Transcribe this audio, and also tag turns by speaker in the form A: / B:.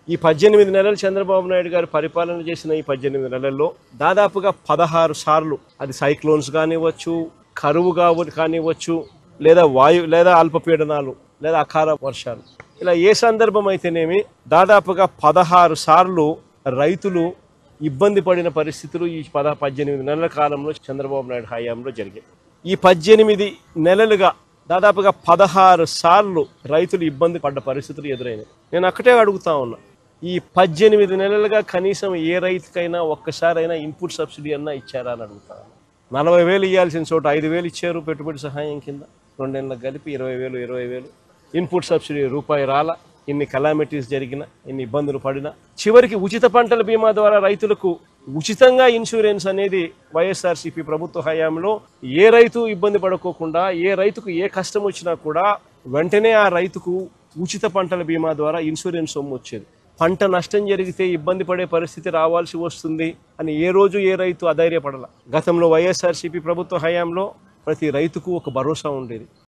A: ఈ 18 నెలలు చంద్రబాబు నాయుడు గారు పరిపాలన చేసిన ఈ 18 నెలల్లో దాదాపుగా 16 సార్లు అది సైక్లోన్స్ కానివ్వచ్చు, కరువు కానివ్వచ్చు, లేదా అల్పపీడనాలు, లేదా అకాల వర్షాలు, ఇలా ఏ సందర్భం అయితేనేమి దాదాపుగా 16 సార్లు రైతులు ఇబ్బంది పడిన పరిస్థితులు ఈ 18 నెలల కాలంలో చంద్రబాబు నాయుడు హయాంలో జరిగాయి. ఈ 18 నెలలుగా దాదాపుగా 16 సార్లు రైతులు ఇబ్బంది పడ్డ పరిస్థితులు ఎదురైనాయి. నేను అక్కడే అడుగుతా ఉన్నా, ఈ 18 నెలలుగా కనీసం ఏ రైతుకైనా ఒక్కసారైనా ఇన్పుట్ సబ్సిడీ అన్నా ఇచ్చారా అని అడుగుతా. 40,000 ఇవ్వాల్సిన చోట 5,000 ఇచ్చారు పెట్టుబడి సహాయం కింద. 2 నెలలకు కలిపి 20,000 ఇన్పుట్ సబ్సిడీ రూపాయి రాల. ఇన్ని కలామిటీస్ జరిగిన, ఇన్ని ఇబ్బందులు పడినా చివరికి ఉచిత పంటల బీమా ద్వారా రైతులకు ఉచితంగా ఇన్సూరెన్స్ అనేది వైఎస్ఆర్సీపీ ప్రభుత్వ హయాంలో ఏ రైతు ఇబ్బంది పడుకోకుండా, ఏ రైతుకు ఏ కష్టం వచ్చినా కూడా వెంటనే ఆ రైతుకు ఉచిత పంటల బీమా ద్వారా ఇన్సూరెన్స్ సొమ్ము వచ్చేది. పంట నష్టం జరిగితే ఇబ్బంది పడే పరిస్థితి రావాల్సి వస్తుంది అని ఏ రోజు ఏ రైతు అధైర్యపడాల. గతంలో వైఎస్ఆర్సీపీ ప్రభుత్వ హయాంలో ప్రతి రైతుకు ఒక భరోసా ఉండేది.